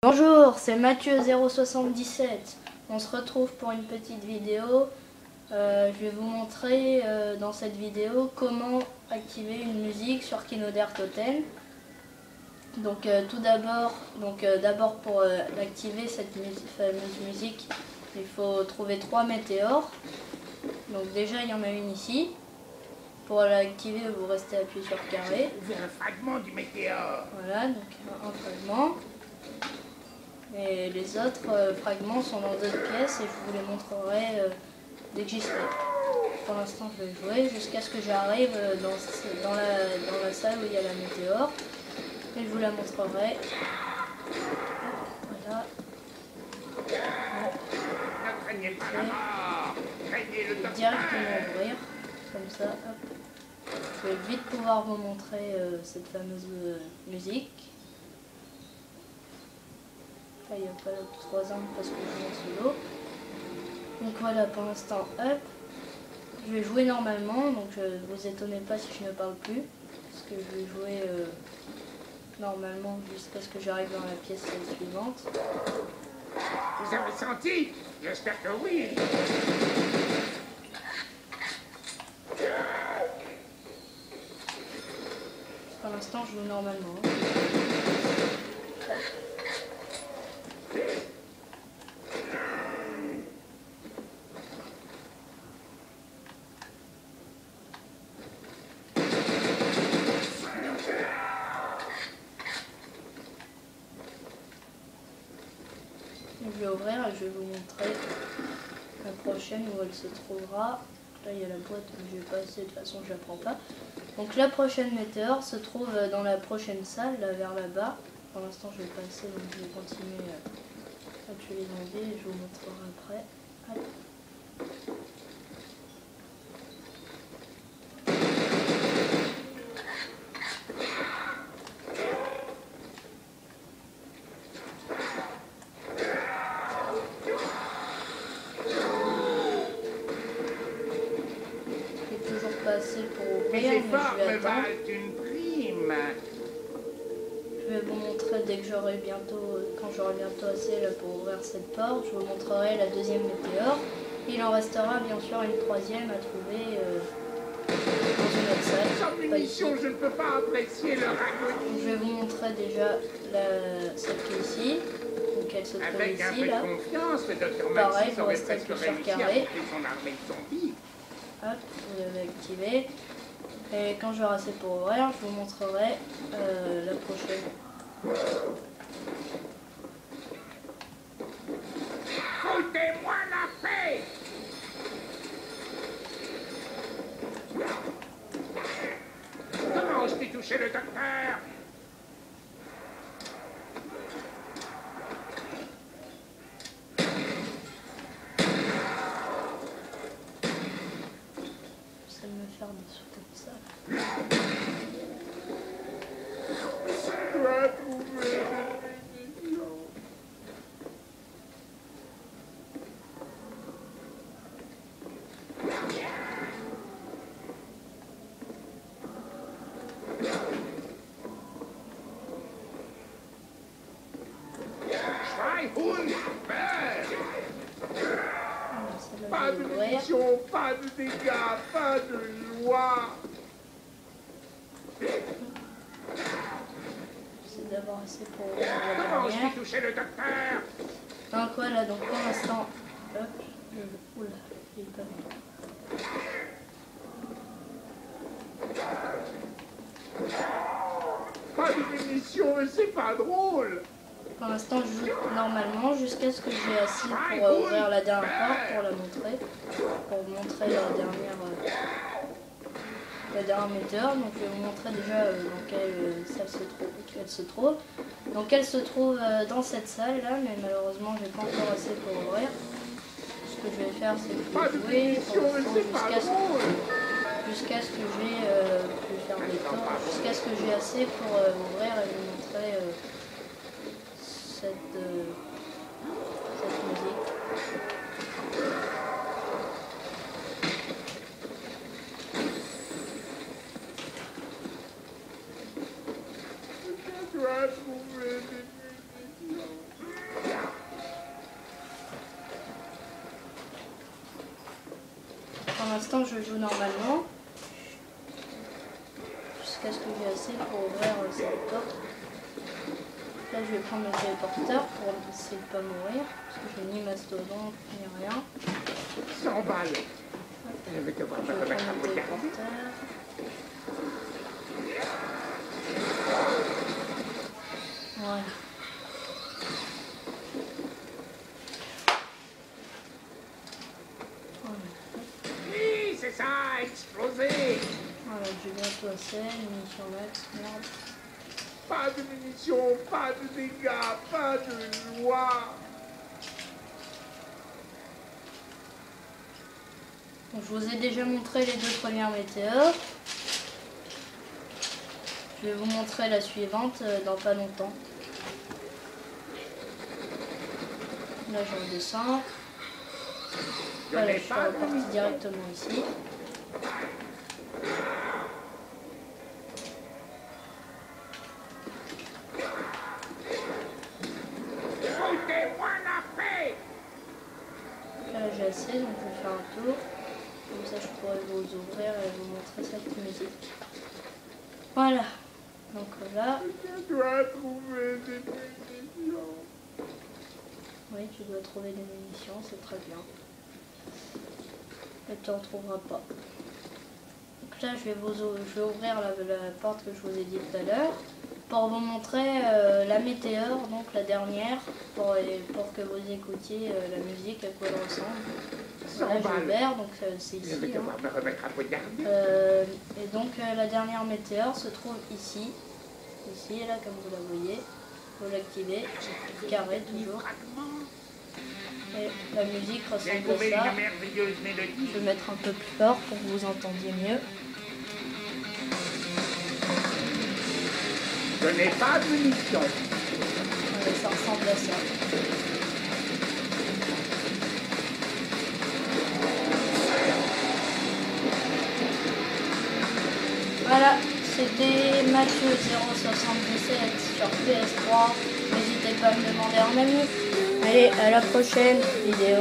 Bonjour, c'est Mathieu077. On se retrouve pour une petite vidéo. Je vais vous montrer dans cette vidéo comment activer une musique sur Kinoder Totem. Donc tout d'abord, pour activer cette fameuse musique, il faut trouver 3 météores. Donc déjà il y en a une ici. Pour l'activer, vous restez appuyé sur carré. Trouver un fragment du météore. Voilà, donc un fragment. Et les autres fragments sont dans d'autres pièces et je vous les montrerai dès que j'y serai. Pour l'instant je vais jouer jusqu'à ce que j'arrive dans la salle où il y a la météore. Et je vous la montrerai. Voilà. Ne craignez pas la mort. Craignez le docteur. Directement ouvrir. Comme ça, hop. Je vais vite pouvoir vous montrer cette fameuse musique. Là, il n'y a pas 3 angles parce que je suis en solo. Donc voilà, pour l'instant, hop. Je vais jouer normalement, donc ne vous étonnez pas si je ne parle plus. Parce que je vais jouer normalement jusqu'à ce que j'arrive dans la pièce suivante. Vous avez senti? J'espère que oui. Pour l'instant, je joue normalement. Je vais ouvrir et je vais vous montrer la prochaine où elle se trouvera. Là il y a la boîte, mais je vais pas essayer, de toute façon je la prends pas. Donc la prochaine météore se trouve dans la prochaine salle, là vers là-bas. Pour l'instant je vais passer, donc je vais continuer à tuer les zombies et je vous montrerai après. Allez. Assez pour ouvrir, Mes mais efforts je vais me attendre. valent une prime. Je vais vous montrer dès que j'aurai bientôt, quand j'aurai bientôt assez là pour ouvrir cette porte, je vous montrerai la deuxième météore. Il en restera bien sûr une troisième à trouver dans une autre salle. Sans munitions, je ne peux pas apprécier leur agonie. Je vais vous montrer déjà celle qui est ici. Donc elle se trouve Avec un ici peu là. de confiance, le docteur Pareil, Maxis vous aurait restez presque appuyé sur réussi à carré. monter son armée de zombies. Hop, vous l'avez activé. Et quand j'aurai assez pour ouvrir, je vous montrerai la prochaine. Foutez-moi la paix! Comment oses-tu toucher le docteur? Ça me faire des sous comme ça. Je dois trouver des munitions. Schweinhund! Pas de munitions, pas de dégâts, pas de joie. J'essaie d'avoir assez pour ouvrir la Comment dernière. oses-tu toucher le docteur? Donc voilà, donc pour l'instant, hop, oula, il est pas bien. Pas de munitions, mais c'est pas drôle. Pour l'instant, je joue normalement jusqu'à ce que j'ai assez pour ouvrir la dernière porte pour la montrer. Pour vous montrer la dernière météore. Donc je vais vous montrer déjà dans quelle salle elle se trouve. Donc elle se trouve dans cette salle là, mais malheureusement j'ai pas encore assez pour ouvrir. Ce que je vais faire, c'est que je vais jouer pour l'instant jusqu'à ce que j'ai je vais faire des tours, jusqu'à ce que j'ai assez pour ouvrir et vous montrer cette musique. Je dois trouver des munitions. maintenant je joue normalement. Jusqu'à ce que j'ai assez pour ouvrir cette porte. Là je vais prendre mon téléporteur pour essayer de pas mourir. Parce que j'ai ni mastodonte ni rien. 100 balles. Je vais devoir me remettre à regarder. Voilà. Oui, c'est ça, explosé. Voilà, j'ai bientôt assez, munitions max, merde. Pas de munitions, pas de dégâts, pas de joie. Donc, je vous ai déjà montré les 2 premières météores. Je vais vous montrer la suivante dans pas longtemps. Là je redescends. Voilà, je suis reparti directement ici. Foutez-moi la paix. Là j'ai assez, donc je vais faire un tour. Comme ça je pourrais vous ouvrir et vous montrer cette musique. Voilà. Donc là, Je dois trouver des munitions. oui, tu dois trouver des munitions, c'est très bien. Mais tu n'en trouveras pas. Donc là, je vais ouvrir la porte que je vous ai dit tout à l'heure pour vous montrer la météore, donc la dernière, pour que vous écoutiez la musique, à quoi elle ressemble. Là, j'ai ouvert, donc c'est ici. Je vais devoir me remettre à regarder. Et donc la dernière météore se trouve ici. Ici, là, comme vous la voyez. Vous l'activez, carré toujours. Et la musique J'ai ressemble trouvé à ça. une merveilleuse mélodie. Je vais mettre un peu plus fort pour que vous entendiez mieux. Je n'ai pas de munitions. Ouais, ça ressemble à ça. Voilà, c'était Mathieu 077 sur PS3. N'hésitez pas à me demander un ami. Allez, à la prochaine vidéo.